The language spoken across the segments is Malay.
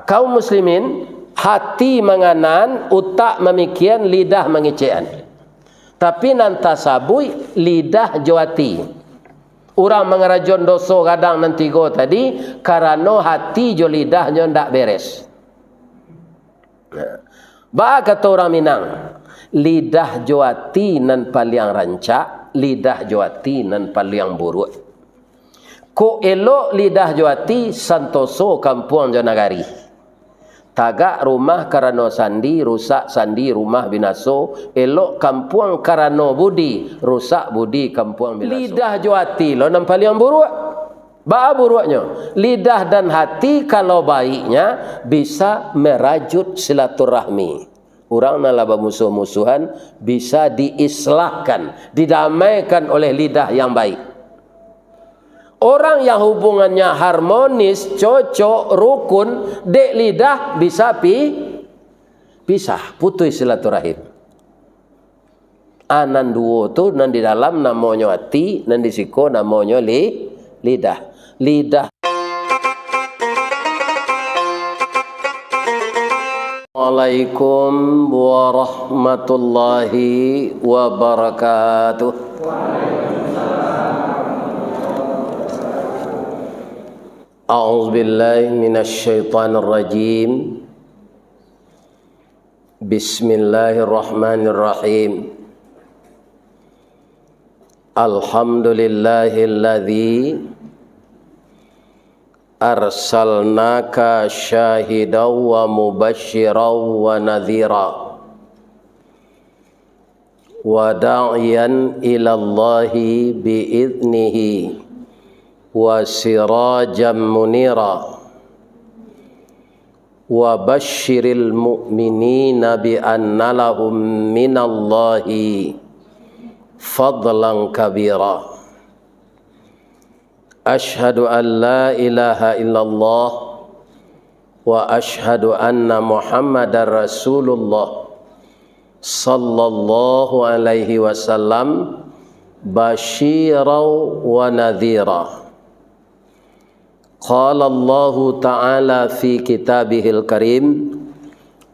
Kaum muslimin hati menganan, utak memikian, lidah mengecean. Tapi nanta sabui lidah jawati. Orang mengerajon dosa kadang nanti go tadi karena hati jo lidahnya ndak beres. Ba kata orang Minang, lidah jawati nan paling rancak, lidah jawati nan paling buruk. Ko elok lidah jawati santoso kampung jonagari. Tagak rumah karano sandi, rusak sandi rumah binaso. Elok kampung karano budi, rusak budi kampung binaso. Lidah jawati lo nan paling buruk. Ba buruknya, lidah dan hati kalau baiknya bisa merajut silaturahmi. Orang nalaba musuh-musuhan bisa diislahkan, didamaikan oleh lidah yang baik. Orang yang hubungannya harmonis, cocok, rukun, dek lidah bisa pisah, putus silaturahim. Anan duo tu nan di dalam namanya hati, nan di siko namanya lidah. Lidah. Assalamualaikum warahmatullahi wabarakatuh. A'udzu billahi minasy syaithanir rajim. Bismillahirrahmanirrahim. Alhamdulillahilladzi arsalnaka syahidaw wa mubasysyiran wa nadhira wa da'iyan ilallahi bi'idnihi wa sirajan munira wa basyiril mu'minina bi anna lahum minallahi fadlan kabira. Ashhadu an la ilaha illallah wa ashhadu anna Muhammadar Rasulullah sallallahu alaihi wasallam basyiran wa nadhira. Qala Allah Ta'ala fi kitabihil karim.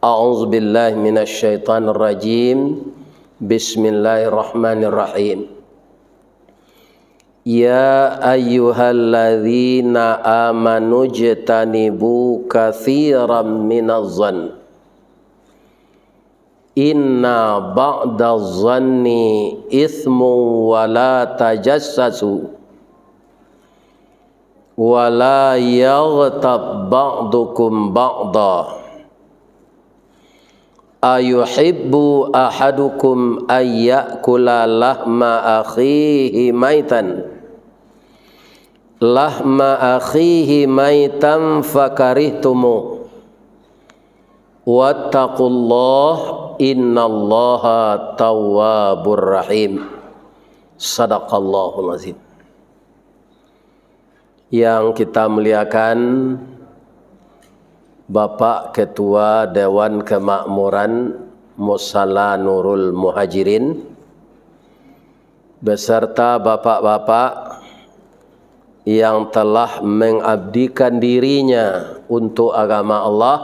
A'udzu billahi minasy syaithanir rajim. Bismillahirrahmanirrahim. Ya ayyuhalladzina amanu jtanibu katsiran minadh-dhann. Inna ba'dadh-dhanni itsmun wa la tajassasu. Wala yaghtab ba'dukum ba'da. Ayuhibbu ahadukum ayyakula lahma akhihi maitan fakarihtumu. Wattaqullah innallaha tawwabur rahim. Sadaqallahul azim. Yang kita muliakan Bapak Ketua Dewan Kemakmuran Musalla Nurul Muhajirin beserta bapak-bapak yang telah mengabdikan dirinya untuk agama Allah,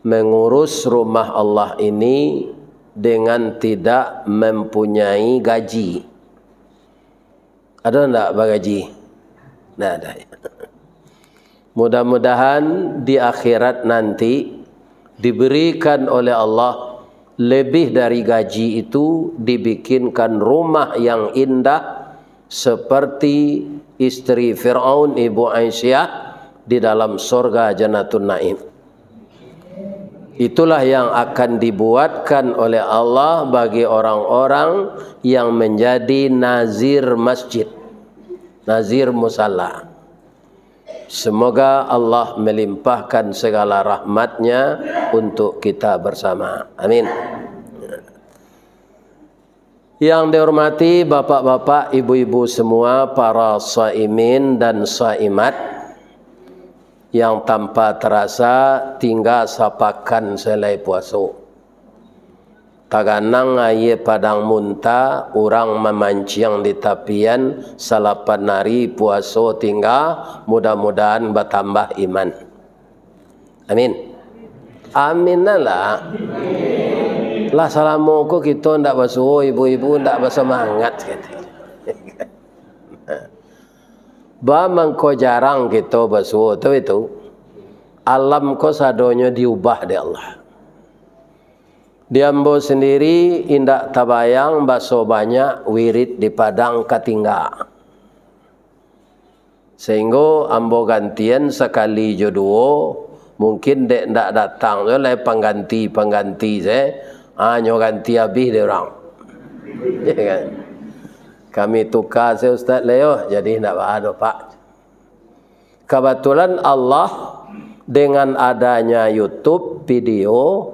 mengurus rumah Allah ini dengan tidak mempunyai gaji. Ada enggak gaji? Nah, ada. Mudah-mudahan di akhirat nanti diberikan oleh Allah lebih dari gaji itu, dibikinkan rumah yang indah seperti istri Fir'aun Ibu Aisyah di dalam surga Jannatul Naim. Itulah yang akan dibuatkan oleh Allah bagi orang-orang yang menjadi nazir masjid, nazir musalla. Semoga Allah melimpahkan segala rahmatnya untuk kita bersama. Amin. Yang dihormati bapak-bapak, ibu-ibu semua, para shaimin dan shaimat yang tanpa terasa tinggal sapakan selai puasa. Taganang aye padang munta, orang memancing di tapian, salapan hari puasa tinggal, mudah-mudahan bertambah iman. Amin. Amin lah. Lah salamu ko kita ndak basuh ibu-ibu ndak bersemangat gitu. Ba mangko jarang kita basuh tu itu. Alam ko sadonyo diubah di Allah. Diambo sendiri indak tabayang baso banyak wirid di padang katingga. Sehingga ambo gantian sekali jodoh mungkin dek ndak datang tu lai pengganti saya nyo ganti habis dia orang. Ya kan? Kami tukar saya Ustaz Leo jadi ndak ada Pak. Kebetulan Allah dengan adanya YouTube video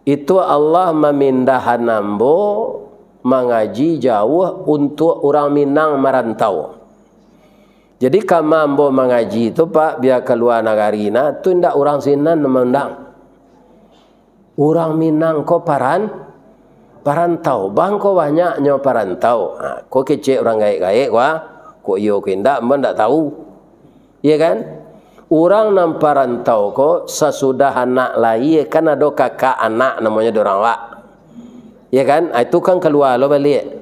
itu Allah memindahan ambo mengaji jauh untuk orang Minang merantau. Jadi kami ambo mengaji itu Pak biar keluar nagarina tu ndak orang sinan memandang. Orang Minang ko parantau. Bang ko banyaknya parantau. Ko kecek orang gaik-gaik wah. Ko iyo ko ndak ndak tahu. Iya kan? Orang nam parantau ko sesudah anak lahir kan ada kakak anak namanya dorang wak. Ya kan? Itu kan keluar lo balik.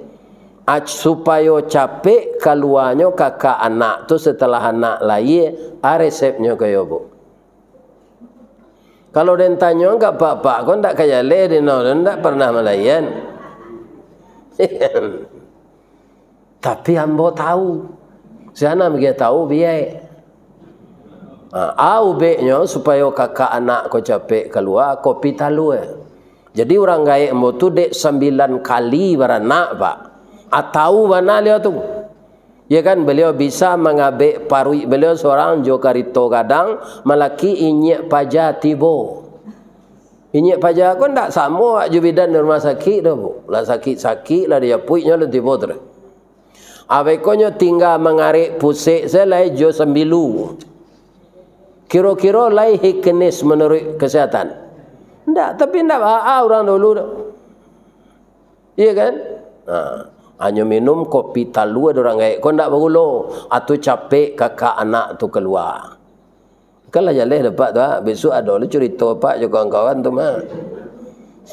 Supaya capek keluarnya kakak anak tu setelah anak lahir, resepnya kaya bu. Kalau dia tanya enggak pak kau ndak kaya le dia ndak pernah melayan. Tapi ambo tahu. Sana dia tahu biaya. Au beknya supaya kakak anak kau capek keluar kopi talu. Jadi orang gaik ambo tu dek 9 kali beranak pak. Atau mana dia tu? Ya kan beliau bisa mengabek parui beliau seorang jokarito kadang malaki inyek paja tibo. Inyek paja kau ndak sama jubidan di rumah sakit dah bu. Lah sakit lah dia puiknya lu tibo terus. Abekonyo tinggal mengarik pusik selai jo sembilu. Kira-kira lai hiknis menurut kesehatan. Ndak, tapi ndak orang dulu dah. Iya kan? Hanya minum kopi talu ada orang gaik. Kau ndak berulo atau capek kakak anak tu keluar. Kan lah jalan dapat tu besok ada lu cerita pak je kawan-kawan tu mah.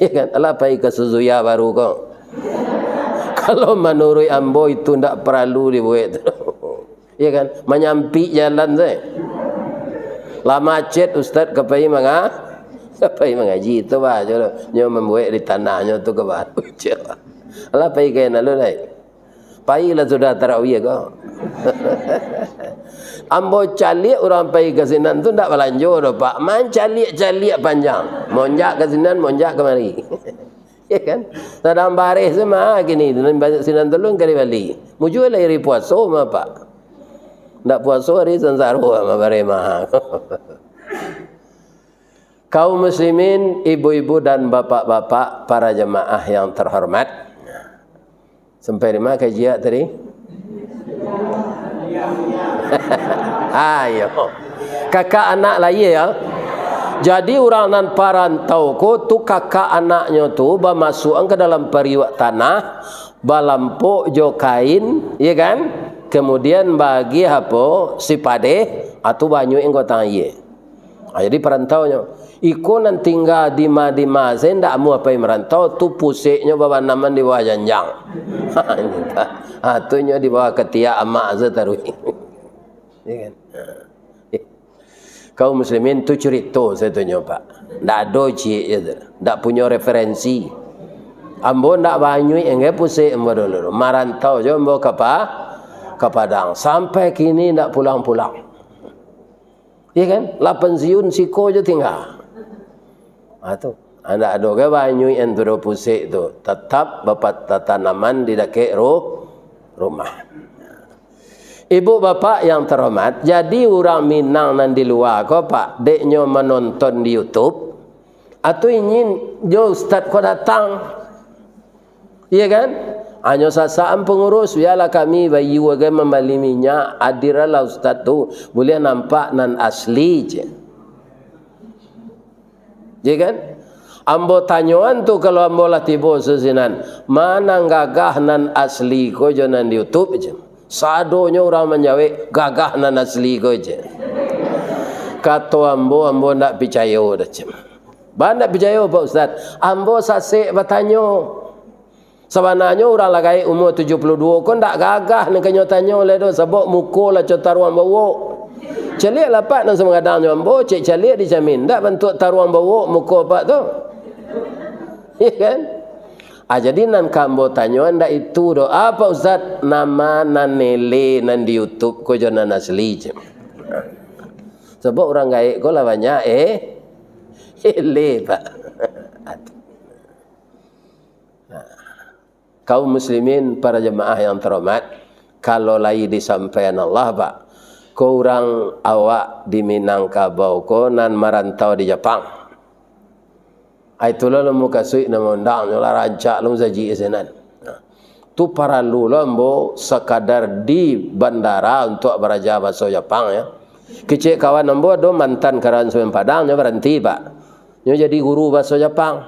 Ya kan? Alah pai ke Suzuya baru kau. Kalau menurut ambo itu ndak perlu dibuat tu. Ya kan? Menyampi jalan saya. Lah macet ustaz kepai mengaji tu bah je nyo membuat di tanahnya tu ke baru je. Alah pai ke nalu lai. Pai lah sudah tarawih kau. Ambo calik orang pai ke sinan tu ndak belanja dah pak. Man calik panjang. Monjak ke sinan, monjak kemari. Ya kan? Sedang baris semua gini dengan sinan tolong kali balik. Mujur lah hari puasa mah pak. Ndak puasa hari sansaru mah bare mah. Kaum muslimin, ibu-ibu dan bapak-bapak, para jemaah yang terhormat. Sampai di mana kajian tadi? Ayo. Kakak anak lahir ya. Jadi orang nan parantau ko tu kakak anaknya tu masuk ke dalam periwak tanah, balampok jo kain, ya kan? Kemudian bagi apa? Sipade atau banyu engko tangi. Jadi parantaunya. Iko nan tinggal di ma saya ndak mau apa yang merantau tu pusiknya bawa naman di bawah janjang. Atunya di bawah ketiak amak zataru. Ya kan? Kaum muslimin tu cerita saya tanya pak. Ndak ada cik je, ndak punya referensi. Ambo ndak banyu engke pusik ambo dulu. Marantau je ambo ke Padang. Sampai kini ndak pulang-pulang. Ya kan? Lah pensiun siko je tinggal. Tu anda ada ke banyu yang tu pusik tu tetap bapak tanaman di dekat rumah. Ibu bapak yang terhormat, jadi orang Minang nan di luar ko pak deknya menonton di YouTube atau ingin jo ustaz ko datang. Iya kan? Hanya sasaan pengurus biarlah kami bayi wagai membeli minyak adiralah ustaz tu boleh nampak nan asli je. Ya kan? Ambo tanyaan tu kalau ambo lah tiba sesinan. Mana gagah nan asli ko je nan di YouTube je. Sadonya orang menjawab gagah nan asli ko je. Kata ambo nak percaya dah cem. Bandak percaya Pak Ustaz. Ambo sasik bertanya. Sebenarnya orang lagai umur 72 kau ndak gagah nak kenyo tanya le do sebab muka lah taruan bawa. Celik lapat nang semengadangnya ambo cek celik dijamin ndak bentuk taruan bawa muka pak tu. Ya kan? Jadi nan kambo tanya ndak itu do apa Ustaz nama nan nele nan di YouTube ko jonan asli je. Sebab orang gaib ko lah banyak ele pak. Kaum muslimin para jemaah yang terhormat, kalau lagi disampaikan Allah pak, kau orang awak di Minangkabau ko nan merantau di Jepang. Itulah lemu kasih nama undang nyola rancak lemu saji esenan. Tu para lulambo sekadar di bandara untuk beraja bahasa Jepang ya. Kecik kawan ambo do mantan karan Semen Padang nya berhenti pak. Nyo jadi guru bahasa Jepang.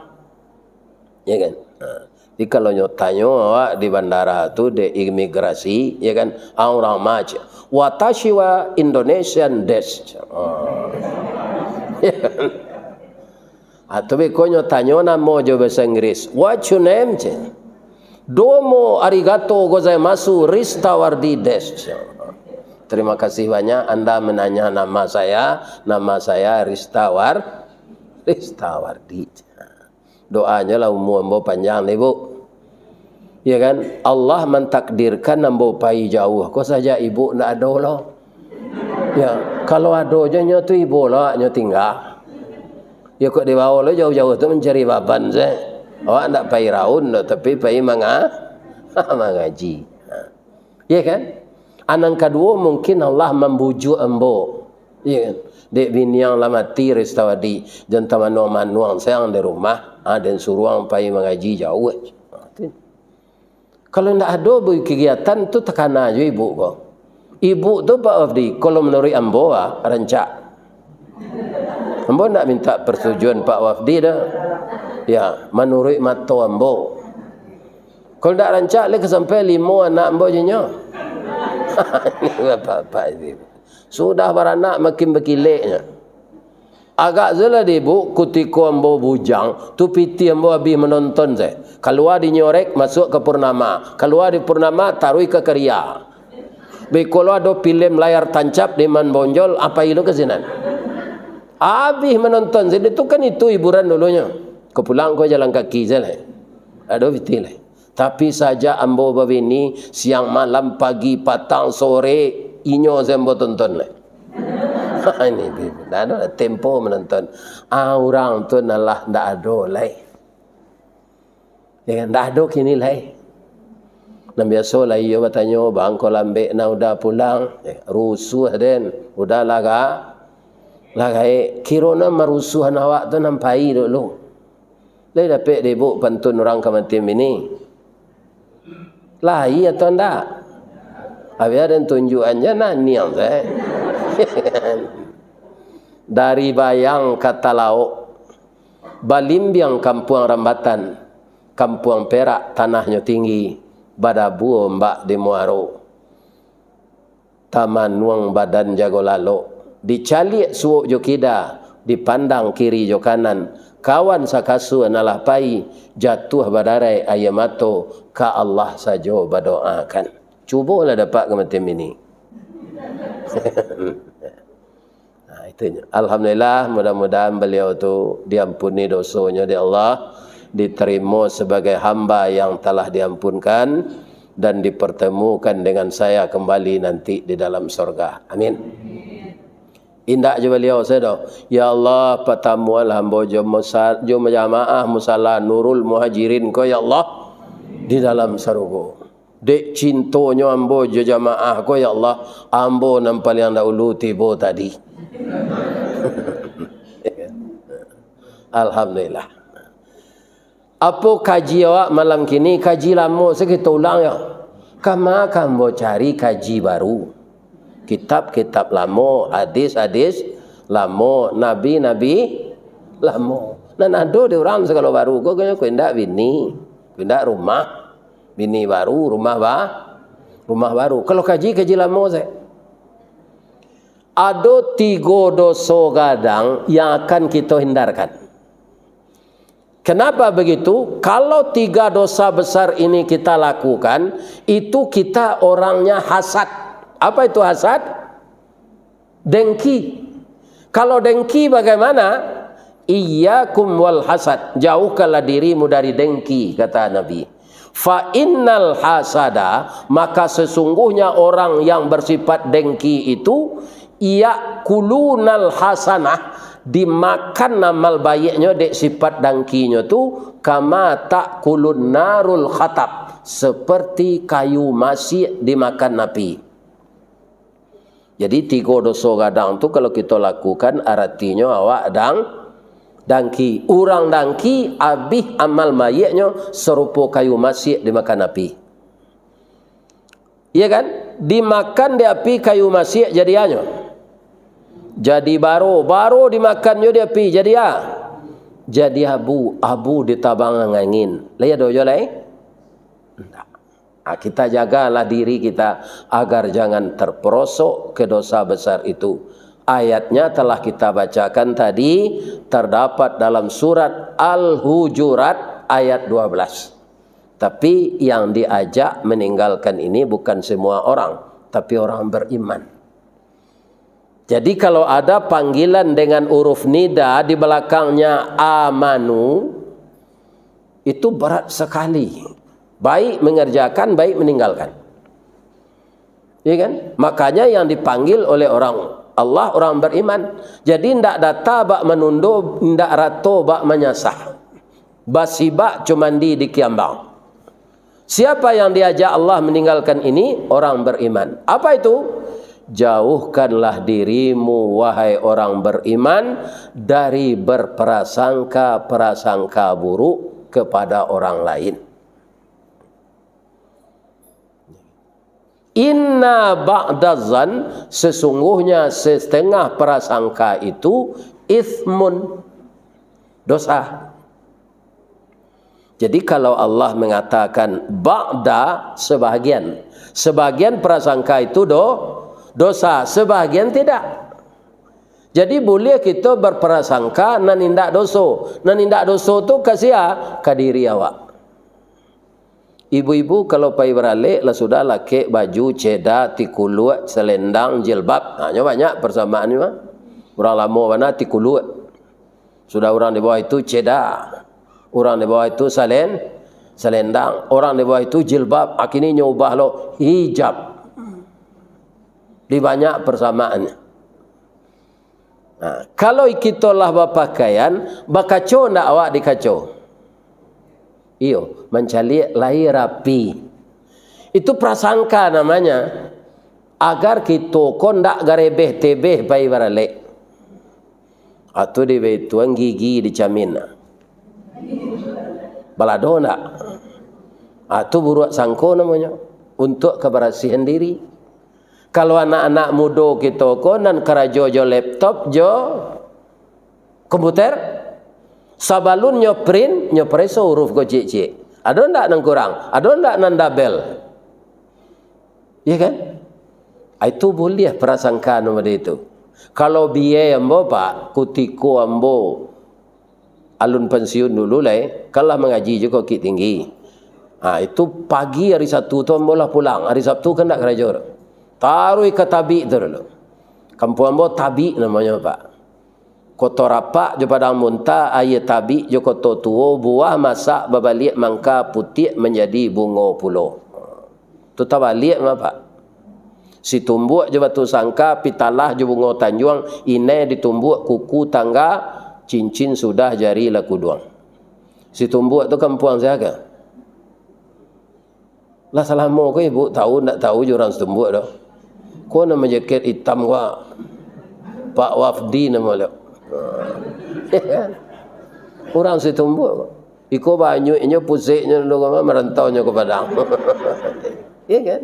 Ya kan? Jadi kalau nyo tanya awak di bandara tu di imigrasi ya kan orang maj watashi wa Indonesian desu. Ya kan? Atau ko nyo tanya namo jo bahasa Inggris. What's your name? Domo arigato gozaimasu Rista Wardi desu. Terima kasih banyak Anda menanya nama saya. Nama saya Rista Wardi. Doanya lah umur ambo panjang nih bu. Ya kan? Allah mentakdirkan ambo pai jauh. Kok saja ibu nak ada loh. Ya, kalau ada aja nyo tu ibu lah nyo tinggal. Ya kok dibawa lo jauh-jauh tu mencari baban saya. Awak nak pai raun lo tapi pai mengaji. Ya kan? Anang kedua mungkin Allah membujuk ambo. Ya kan? Dek bini yang lama mati restawadi jantan manuang sayang di rumah dan suruh pai mengaji jauh. Kalau ndak ada kegiatan tu tekan aja ibu kau. Ibu tu Pak Wafdi kalau menurut ambo rancak. Ambo nak minta persetujuan Pak Wafdi dah. Ya, menurut mata ambo. Kalau ndak rancak lek sampai 5 anak ambo je nya. Ini apa-apa ini. Sudah beranak makin berkileknya. Agak zela deh bu, ketika ambo bujang, tu piti ambo habis menonton saya. Keluar di nyorek, masuk ke purnama. Keluar di purnama, taruh ke Keria. Kalau ada film layar tancap di Man Bonjol, apa itu kesinan? Habis menonton saya, itu kan itu hiburan dulunya. Kepulang kau jalan kaki saya. Ada piti lah. Tapi saja ambo babini siang malam pagi petang sore inyo sembo tonton lah. Ini ada tempo menonton. Orang tu nalah ndak ada lah. Ya ndak ada kini lah. Nam biasa lah iyo bertanya bang kau lambe na udah pulang. Rusuh den udah lagai kirona marusuhan awak tu nampai dulu. Lai dapat debu pantun orang kamatim ini. Lah iya atau ndak? Habis ada tunjukannya naniang saya. Dari Bayang kata lauk, Balimbiang Kampung Rambatan, Kampung Perak tanahnya tinggi, Badabu mbak di Muaro, Taman Nuang badan jago lalo, dicalik suuk jokida, dipandang kiri jo kanan, kawan sakasu analah pai, jatuh badarai ayamato, ka Allah sajo berdoakan. Cubalah dapat kematian ini. Nah, itunya. Alhamdulillah, mudah-mudahan beliau tu diampuni dosanya di Allah, diterima sebagai hamba yang telah diampunkan dan dipertemukan dengan saya kembali nanti di dalam surga. Amin. Indah je beliau saya dah. Ya Allah, pertemuan hamba jamaah musalla Nurul Muhajirin ko ya Allah di dalam surga. Dek cintonya ambo jamaah ko ya Allah, ambo nampal yang dahulu tibo tadi. Alhamdulillah. Apa kaji awak malam kini? Kaji lama sikit ulang ya. Kama kambo cari kaji baru. Kitab-kitab lama, hadis-hadis lama, nabi-nabi lama. Dan ada di orang segala baru. Kau kena ndak bini, ndak rumah. Bini baru, rumah baru. Kalau kaji lama saya. ada 3 dosa gadang yang akan kita hindarkan. Kenapa begitu? Kalau 3 dosa besar ini kita lakukan, itu kita orangnya hasad. Apa itu hasad? Dengki. Kalau dengki bagaimana? Iyyakum wal hasad. Jauhkanlah dirimu dari dengki, kata Nabi. Fa innal hasada, maka sesungguhnya orang yang bersifat dengki itu yakulunal hasanah, dimakan amal baiknya dek sifat dengkinya tu kama takulun narul khatab, seperti kayu masih dimakan api. Jadi 3 dosa gadang tu kalau kita lakukan artinya awak dangki. Orang dangki habis amal mayatnya serupa kayu masih dimakan api. Iya kan? Dimakan di api kayu masih jadiannya. Jadi baru dimakannya di api jadi abu ditabang angin. Lihat dojo lai. Kita jagalah diri kita agar jangan terperosok ke dosa besar itu. Ayatnya telah kita bacakan tadi, terdapat dalam surat Al-Hujurat ayat 12. Tapi yang diajak meninggalkan ini bukan semua orang, tapi orang beriman. Jadi kalau ada panggilan dengan huruf nida di belakangnya amanu, itu berat sekali. Baik mengerjakan, baik meninggalkan. Ya kan? Makanya yang dipanggil oleh orang Allah, orang beriman. Jadi ndak data bak menundo, ndak rato bak menyasah. Basibak cuman di kiambang. Siapa yang diajak Allah meninggalkan ini? Orang beriman. Apa itu? Jauhkanlah dirimu, wahai orang beriman, dari berprasangka-prasangka buruk kepada orang lain. Inna ba'dazan, sesungguhnya setengah prasangka itu ithmun, dosa. Jadi kalau Allah mengatakan ba'da, sebagian prasangka itu dosa, sebagian tidak. Jadi boleh kita berprasangka nan indak dosa. Nan indak dosa tu kasia ke diri awak. Ibu-ibu kalau pai beralik lah sudah laki baju ceda tikuluat selendang jilbab. Hanya banyak persamaan ni mah. Orang lama mana tikuluat. Sudah orang di bawah itu ceda. Orang di bawah itu selendang. Orang di bawah itu jilbab. Akhirnya nyubah lo hijab. Di banyak persamaannya. Nah, kalau kita lah berpakaian, bakacau ndak awak dikacau? Iyo, mencari lahir rapi. Itu prasangka namanya. Agar kita kondak garebeh tebeh pai baralik. Atau di betuan gigi dicamin. Balado ndak? Atau buruak sangko namanya. Untuk kebersihan diri. Kalau anak-anak muda kita konan kerajo jo laptop jo komputer. Sabalun nyopreso huruf ko cik-cik. Ada ndak nang kurang? Ada ndak nang double? Ya kan? Itu boleh prasangka nomor itu. Kalau biaya ambo pak, kutiko ambo alun pensiun dulu lah. Kalau mengaji juga kit tinggi. Itu pagi hari Sabtu tu ambo lah pulang. Hari Sabtu kan ndak kerja. Taruh ke tabi tu dulu. Kampung ambo tabi namanya pak. Kotor rapak je padang muntah, air tabi je kotor tuo, buah masak babalik mangka putih menjadi bunga pulau. Tu tabalik apa? Si tumbuk je batu sangka, pitalah je bunga tanjuang, ini ditumbuk kuku tangga, cincin sudah jari laku duang. Si tumbuk tu kampung saya ke? Lah selama ko ibu tahu nak tahu je orang setumbuk dah. Ko nama jaket hitam gua. Pak Wafdi nama dia. Orang setumbuk. Iko banyaknya pusiknya dulu merantaunya ke Padang. Ya kan?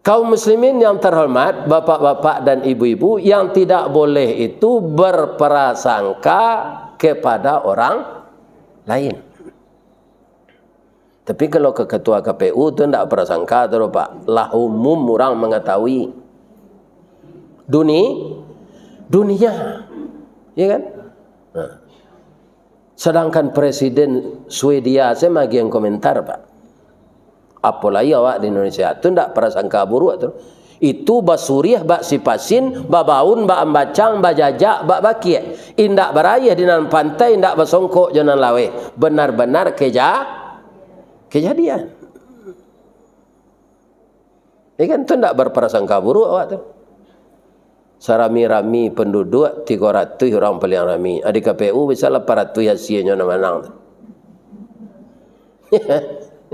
Kaum muslimin yang terhormat, bapak-bapak dan ibu-ibu, yang tidak boleh itu berprasangka kepada orang lain. Tapi kalau ke ketua KPU tu tidak prasangka tu Pak. Lah umum orang mengetahui dunia, ya kan? Nah. Sedangkan Presiden Swedia saya magi yang komentar Pak. Apalagi awak di Indonesia tu tidak prasangka buruk tu. Itu basuriah, bak sipasin, babaun, bak ambacang, bak jajak, bak bakie. Indak berayah di dalam pantai, indak basongkok jalan lawe. Benar-benar kejadian. Ya kan, itu tidak berprasangka buruk awak tu. Sarami-rami penduduk 300 orang paling rami. Di KPU bisa 800 hasilnya menang tu.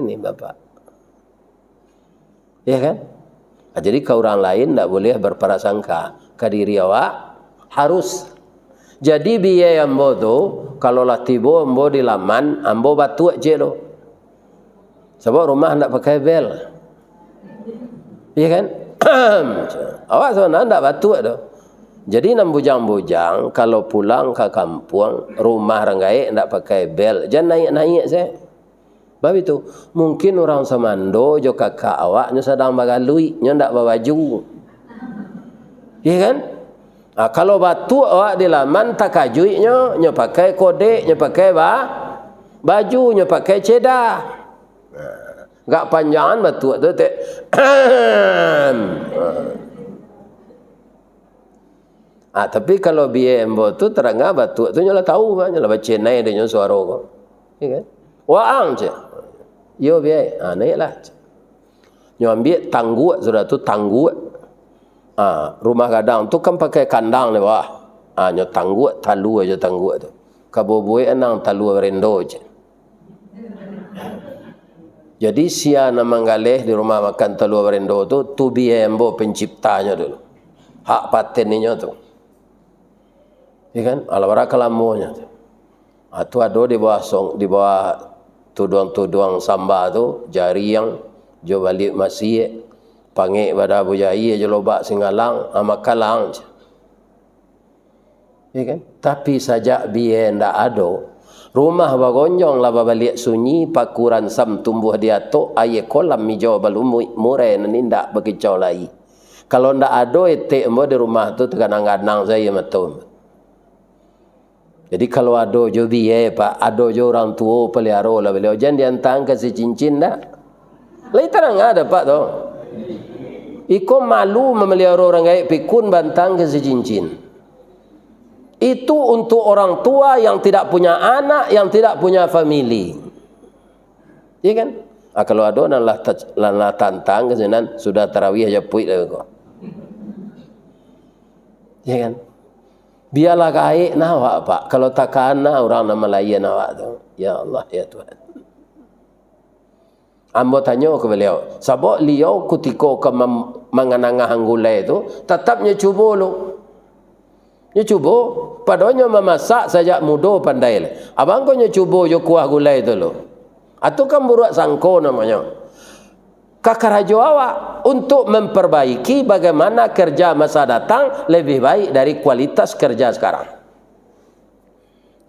Ini Bapak. Ya kan? Jadi ke orang lain tidak boleh berprasangka. Ke diri awak harus. Jadi biaya ambo tu, kalau lah tiba ambo di laman, ambo batu je lo. Sebab rumah tidak pakai bel. Ya kan? Awak sana tidak batu tu. Jadi nam bujang-bujang, kalau pulang ke kampung, rumah renggai tidak pakai bel. Jangan naik-naik saya. Sebab itu, mungkin orang Samando, jo kakak awaknya sedang bagalui, nya ndak bawa baju. Ya kan? Nah, kalau batu awak di laman tak kajuinya, nya pakai kodek, nya pakai baju, nya pakai cedah. Enggak panjangan batu tu teh. Tapi kalau BMO tu terangga batu tu nyala tahu nya lah baca naik dia suara ko. Ya kan? Waang je. Yo biai, naiklah. Nyo ambil tangguh sudah tu tangguh. Rumah gadang tu kan pakai kandang ni bawah. Nyo tangguh talu aja tangguh tu. Kaboboi enang talu rendo je. Jadi sia nama galeh di rumah makan talu rendo tu biembo penciptanya dulu. Hak patennya tu. Ya kan? Alawara kalamonya tu. Tu ada di bawah tuduang-tuduang samba tu, jari yang jo balik masih panggil pada bujai je lobak singalang amakalang je. Ya kan? Tapi sajak biaya ndak ada, rumah bagonjong lah balik sunyi, pakuran sam tumbuh di atok, aye kolam mijau balumui murai nindak bekicau lai. Kalau ndak ada etek mo di rumah tu terganang-ganang saya matum. Jadi kalau ada jo biaya Pak, ada jo orang tua pelihara lah beliau, jangan diantang kasih cincin dah. Lai terang ada Pak tu. Iko malu memelihara orang gaib pikun bantang kasih cincin. Itu untuk orang tua yang tidak punya anak, yang tidak punya family. Ya kan? Kalau ada nanlah tantang kesenan sudah tarawih aja puik dah kau. Ya kan? Biarlah gaib nawak Pak. Kalau tak kana orang nama layan nawak tu. Ya Allah ya Tuhan. Ambo tanya ke beliau, sebab beliau ketika ke mengenangah anggulai itu tetapnya cuba lu. Nya cuba, padanya memasak sajak muda pandai. Abang kau nya cuba jo kuah gulai tu lu. Atau kan buruak sangko namanya. Kakarajo awak untuk memperbaiki bagaimana kerja masa datang lebih baik dari kualitas kerja sekarang.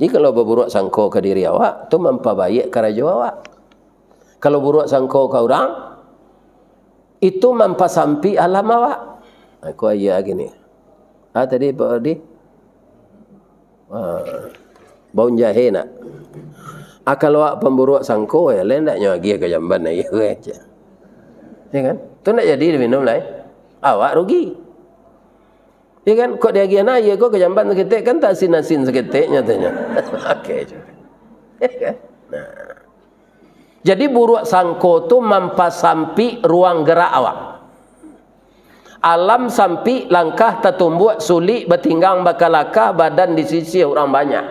Jadi kalau berburuak sangko ke diri awak, tu memperbaik karajo awak. Kalau buruk sangko ke orang, itu mempasampi alam awak. Aku ayah gini. Tadi Pak Odi, bau jahe nak. Kalau awak pemburuk sangko, ya lain tak nyagi ke jamban ya aja. Ya kan? Tu nak jadi minum lain. Awak rugi. Ya kan? Kok dia gina ya kok ke jamban seketik kan tak asin-asin seketik nyatanya. Okey. Ya kan? Nah. Jadi buruk sangko tu mempasampi ruang gerak awak. Alam sampi langkah tertumbuh sulit bertinggang bakalakah badan di sisi orang banyak.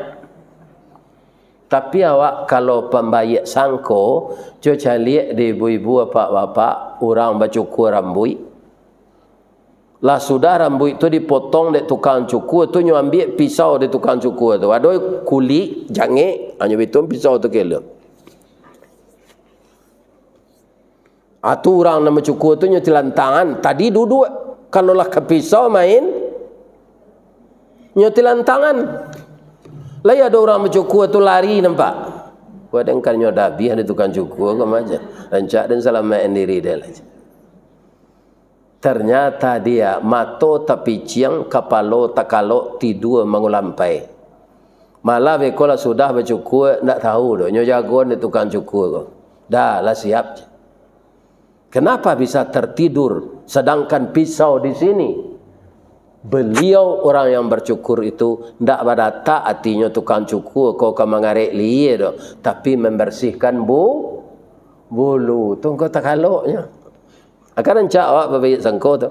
Tapi awak kalau pembayar sangko, cuca lihat di ibu-ibu bapak-bapak orang bercukur rambut. Lah sudah rambut itu dipotong di tukang cukur tu, nyu ambil pisau di tukang cukur tu. Ada kulit jangik, hanya betul pisau tu kela. Atu orang nama cukur tu nyutilan tangan. Tadi duduk, kalau lah ke pisau main, nyutilan tangan. Lai ada orang mencukur tu lari nampak. Wadang kan nyodabi ada tukang cukur ke macam. Rancak dan selamat diri dia lah. Ternyata dia mato tapi ciang kapalo takalo tidur mengulampai. Malah bekola sudah bercukur nak tahu doh nyo jagoan dia tukang cukur. Dah lah siap. Kenapa bisa tertidur sedangkan pisau di sini? Beliau orang yang bercukur itu ndak badata artinya tukang cukur kau mengarek liye doh, tapi membersihkan bulu tu kau tak kaloknya. Akan encak awak berbaik sangko tu.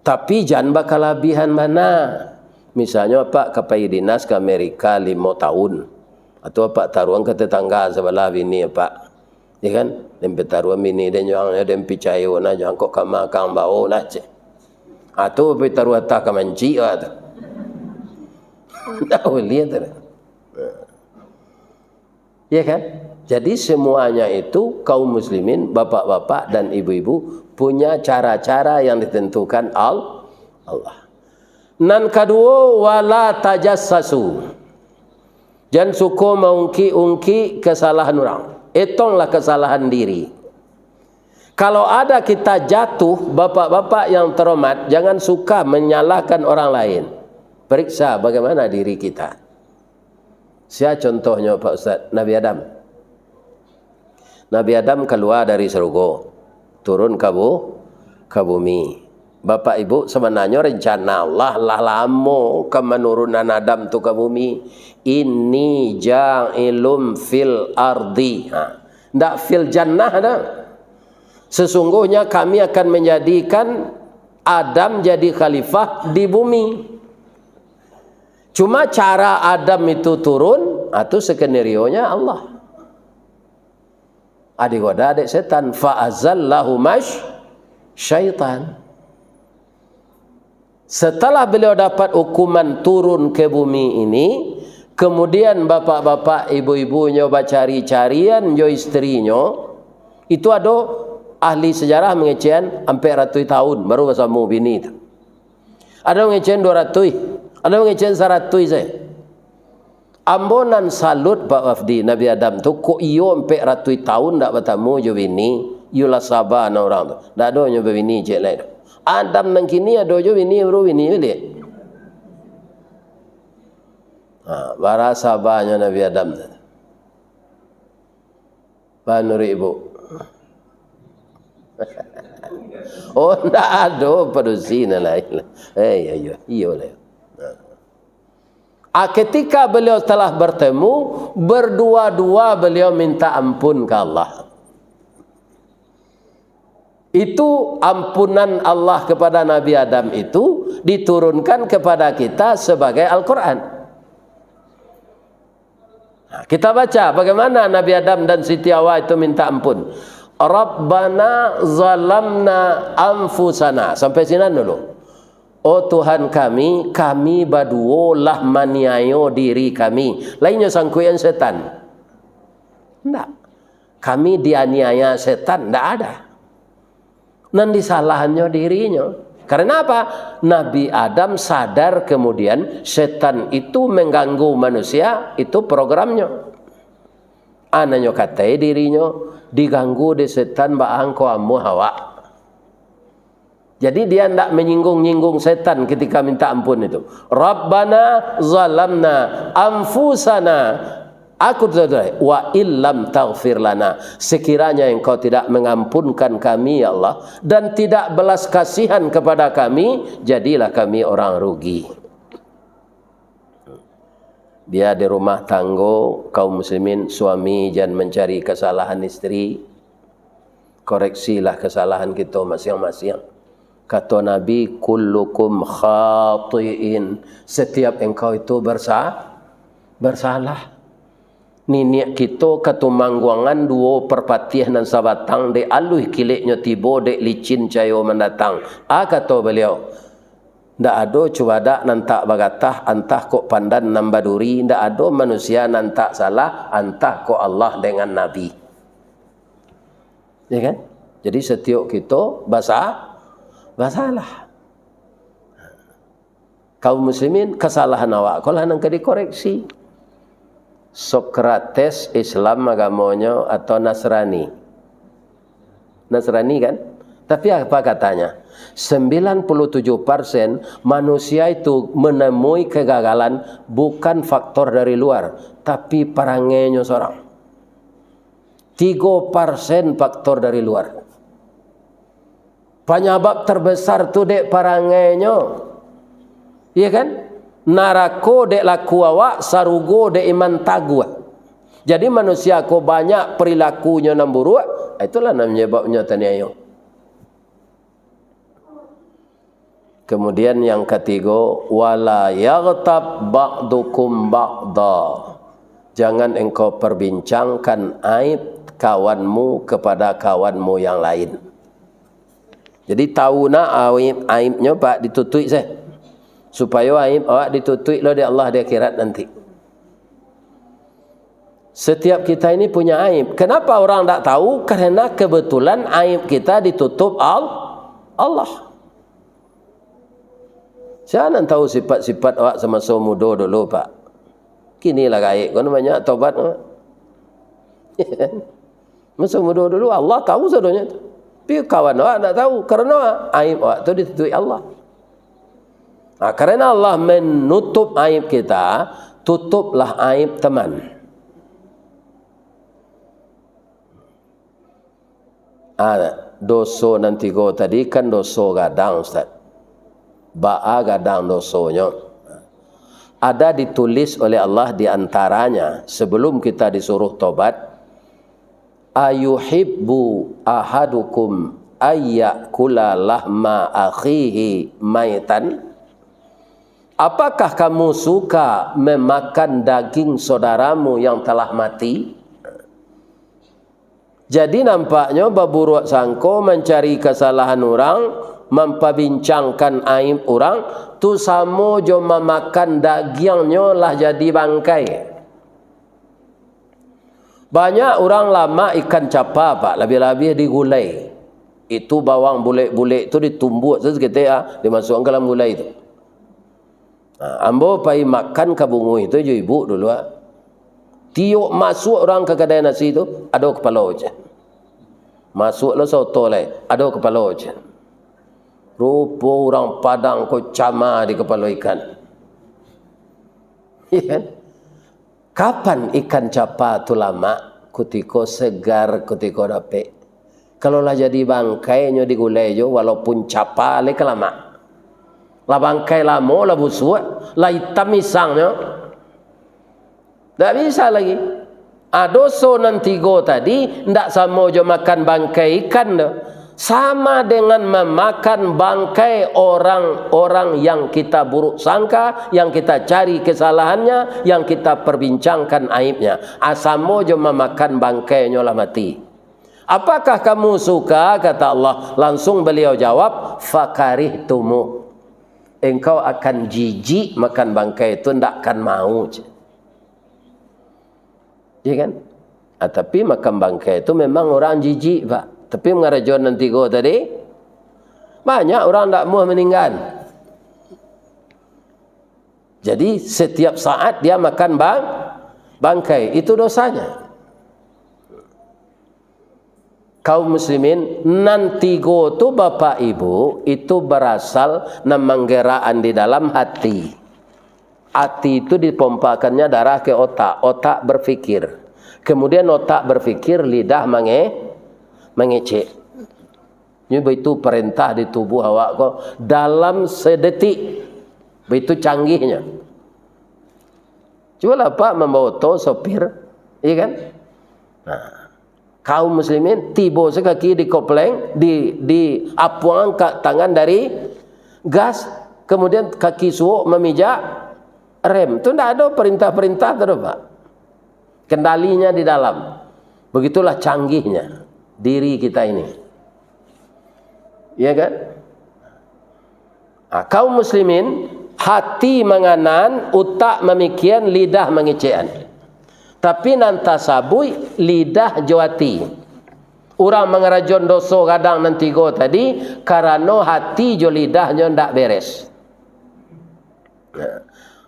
Tapi jangan bakal lebihan mana. Misalnya apa kapai dinas ke Amerika 5 tahun atau apa taruhan ke tetangga sebelah bini apa. Ya kan? Dempe taruhan bini dan jangan dempe cayo na jangan kok kamakang bau na cek. Atau taruh tak kemanci atau tak boleh tu. Ya kan? Jadi semuanya itu kaum muslimin, bapak-bapak dan ibu-ibu punya cara-cara yang ditentukan Allah. Nan kedua wala tajassasu. Jangan suka mengungki-ungki kesalahan orang. Itonglah kesalahan diri. Kalau ada kita jatuh, bapak-bapak yang terhormat, jangan suka menyalahkan orang lain. Periksa bagaimana diri kita. Siapa contohnya Pak Ustaz? Nabi Adam. Nabi Adam keluar dari surga, turun ke bumi. Bapak Ibu sebenarnya rencana Allah lah lama kemenurunan Adam tu ke bumi. Ini ja'ilum fil ardi. Ndak fil jannah dah. Sesungguhnya kami akan menjadikan Adam jadi khalifah di bumi. Cuma cara Adam itu turun atau skenario-nya Allah. Adik goda adik setan fa'azallahu syaitan. Setelah beliau dapat hukuman turun ke bumi ini, kemudian bapak-bapak ibu-ibunya cari-carian jo istrinya, itu ada ahli sejarah mengecehan hampir ratus tahun baru bersama bini itu. Ada mengecehan 200, ada mengecehan 100 saya. Ambonan salut Pak Wafdi Nabi Adam tu kok iyo hampir ratus tahun tak bertemu jo bini, yulah sabar na orang tu. Tak ada nyo bini cek lain. Adam nang kini ada jo bini baru bini beli. Bara sabarnya Nabi Adam tu. Panuri ibu. Oh, tidak ada perusin lain. Iya lah. Ketika beliau telah bertemu, berdua-dua beliau minta ampun ke Allah. Itu ampunan Allah kepada Nabi Adam itu diturunkan kepada kita sebagai Al-Quran. Kita baca bagaimana Nabi Adam dan Siti Hawa itu minta ampun. Rabbana zalamna anfusana. Sampai sini dulu. Oh Tuhan kami, kami baduo lah maniayo diri kami. Lainnya sangkuyan setan. Tidak. Kami dianiaya setan. Tidak ada. Nanti salahannya dirinya. Karena apa? Nabi Adam sadar kemudian setan itu mengganggu manusia. Itu programnya. Anaknya katai dirinya diganggu di setan ba'angko ammu Hawa. Jadi dia tidak menyinggung-nyinggung setan ketika minta ampun itu. Rabbana zalamna anfusana. Aku tidak wa illam taghfir lana. Sekiranya engkau tidak mengampunkan kami ya Allah dan tidak belas kasihan kepada kami, jadilah kami orang rugi. Dia di rumah tangga kaum muslimin, suami jangan mencari kesalahan istri. Koreksilah kesalahan kita masing-masing. Kata Nabi, kullukum khati'in. Setiap engkau itu bersalah. Niniak kita ketumangguangan dua perpatihan dan sabatang de aluh kiliknya tiba de licin cayo mendatang. Kata beliau, ndak ada cuada nantak bagatah antah kok pandan nambaduri, ndak ada manusia nantak salah antah kok Allah dengan Nabi. Ya kan? Jadi setiap kita basalah. Kaum muslimin kesalahan awak kalau nang dikoreksi. Sokrates Islam agamanya atau Nasrani? Nasrani kan? Tapi apa katanya? 97% manusia itu menemui kegagalan bukan faktor dari luar, tapi perangainya seorang. 3% faktor dari luar. Penyebab terbesar tu dek perangainya. Iya kan? Narako dek laku awak, sarugo dek iman tagu. Jadi manusia ko banyak perilakunya nam buruk, itulah namanya sebabnya taniayo. Kemudian yang ketiga, wala yaghtab ba'dukum ba'da. Jangan engkau perbincangkan aib kawanmu kepada kawanmu yang lain. Jadi tahu nak aibnya pak ditutup saya. Supaya aib awak ditutup lo di Allah di akhirat nanti. Setiap kita ini punya aib. Kenapa orang tak tahu? Karena kebetulan aib kita ditutup Allah. Jangan tahu sifat-sifat awak semasa muda dulu pak. Kinilah gaib. Kau banyak taubat. Masa muda dulu Allah tahu sadonya. Tapi kawan awak tak tahu. Karena aib awak itu ditutup Allah. Nah, karena Allah menutup aib kita, tutuplah aib teman. Dosa nanti go tadi kan dosa gadang Ustaz. Ba'a gadang dosonya. Ada ditulis oleh Allah di antaranya sebelum kita disuruh tobat. Ayuhibbu ahadukum ayyakula lahma akhihi maitan. Apakah kamu suka memakan daging saudaramu yang telah mati? Jadi nampaknya baburuk sangko mencari kesalahan orang, memperbincangkan aib orang, tu sama jo memakan dagingnya lah jadi bangkai. Banyak orang lama ikan capa pak, lebih-lebih digulai. Itu bawang bulik-bulik itu ditumbuk seketika dimasukkan ke dalam gulai itu. Ambo pai makan kabungu itu jo ibu dulu. Tiuk masuk orang ke kedai nasi itu ada kepala ojen. Masuk lo soto lai ada kepala ojen. Rupa orang Padang ko cama di kepala ikan. Ya. Kapan ikan capa tu lama? Kutiko segar, kutiko dapet. Kalau lah jadi bangkainya digulai jo, walaupun capa le kelama. Lah bangkai lamo, lah busuk, lah hitam misangnya. Tak bisa lagi. Doso nanti go tadi, ndak sama jo makan bangkai ikan dah. Sama dengan memakan bangkai orang-orang yang kita buruk sangka, yang kita cari kesalahannya, yang kita perbincangkan aibnya. Asamo jo memakan bangkainya lah mati. Apakah kamu suka? Kata Allah. Langsung beliau jawab, fakarihtumu. Engkau akan jijik makan bangkai itu, ndak akan mau. Ya kan? Tapi makan bangkai itu memang orang jijik pak. Tapi mengarajon nanti go tadi, banyak orang tak mau meninggal. Jadi setiap saat dia makan bangkai, itu dosanya. Kaum muslimin, nanti go tu bapak ibu itu berasal namanggeraan di dalam hati. Hati itu dipompakannya darah ke otak, otak berfikir. Kemudian otak berfikir, lidah mengecek. Ini begitu perintah di tubuh awak kau dalam sedetik. Begitu canggihnya. Cuba pak membawa to sopir, iya kan? Nah, kaum muslimin tiba sekaki di kopleng, di apuang angkat tangan dari gas, kemudian kaki suuk memijak rem. Itu tidak ada perintah-perintah tu pak. Kendalinya di dalam. Begitulah canggihnya diri kita ini. Ya kan? Kaum muslimin, hati menganan, utak memikian, lidah mengecean. Tapi nanta sabui lidah jawati. Orang mengerajon doso kadang nanti go tadi karena hati jo lidahnya ndak beres.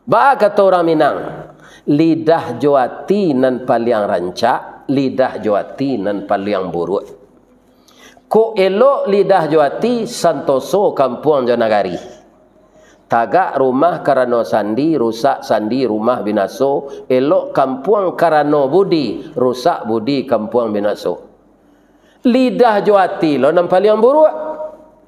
Ba kata orang Minang, lidah joati nan paliang rancak, lidah joati nan paliang buruk. Ko elok lidah joati santoso kampung jonagari. Tagak rumah karano sandi, rusak sandi rumah binaso. Elok kampung karano budi, rusak budi kampung binaso. Lidah joati lo nan paliang buruk.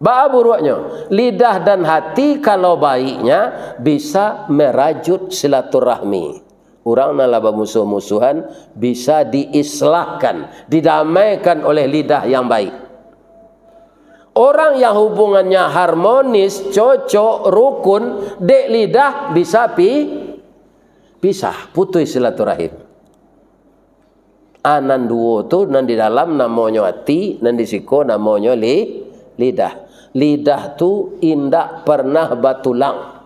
Ba buruknya, lidah dan hati kalau baiknya bisa merajut silaturahmi. Orang nak laba musuh-musuhan bisa diislahkan, didamaikan oleh lidah yang baik. Orang yang hubungannya harmonis, cocok, rukun, dek lidah bisa pisah, putus silaturahim. Anan duo tu nan di dalam namanya hati, nan di siko namanya lidah. Lidah tu indak pernah batulang.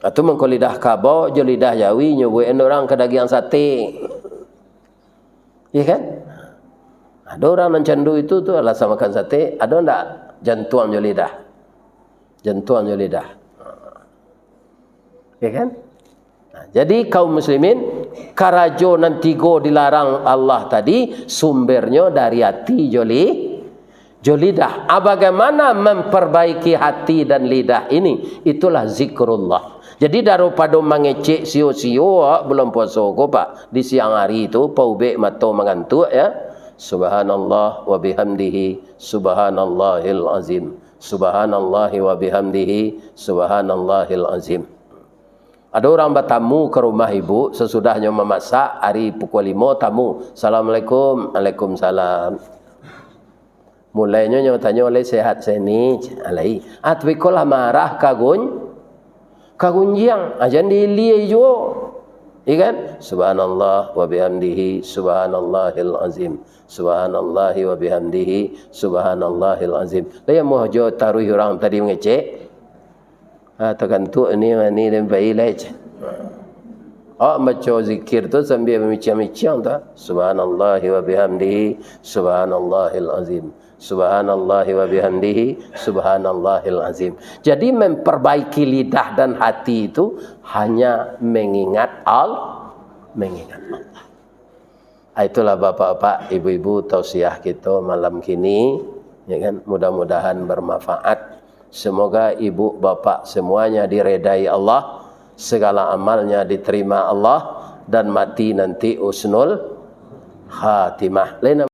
Atau mengko lidah kabo, jo lidah Jawi nyubuin orang ke daging sate. Iya kan? Ada orang yang candu itu tu alasan makan sate, ada ndak jantuan jo lidah. Jantuan jo lidah. Iya kan? Nah, jadi kaum muslimin, karajo nan tigo dilarang Allah tadi sumbernya dari hati jo lidah. Bagaimana memperbaiki hati dan lidah ini? Itulah zikrullah. Jadi daripada mengecek sio-sio belum puasa ko pak di siang hari itu paube mato mengantuk ya. Subhanallah wa bihamdihi subhanallahil azim. Subhanallahi wa bihamdihi subhanallahil azim. Ada orang bertamu ke rumah ibu sesudahnya memasak hari pukul 5 tamu. Assalamualaikum. Waalaikumsalam. Mulainya nyo tanya oleh sehat seni alai atwi kolah marah kagunjiang ajan dilie jo ikan subhanallah wa bihamdihi subhanallahil azim subhanallahi wa bihamdihi subhanallahil azim dia mau jo taruh orang tadi ngecek tergantung ini dan bayi lej baca zikir tu sambil memicang-micang tu subhanallahi wa bihamdihi subhanallahil azim subhanallahi wa bihamdihi subhanallahil azim. Jadi memperbaiki lidah dan hati itu hanya mengingat Allah. Itulah bapak-bapak, ibu-ibu tausiah kita malam kini, ya kan? Mudah-mudahan bermanfaat. Semoga ibu bapak semuanya diredai Allah, segala amalnya diterima Allah dan mati nanti usnul khatimah.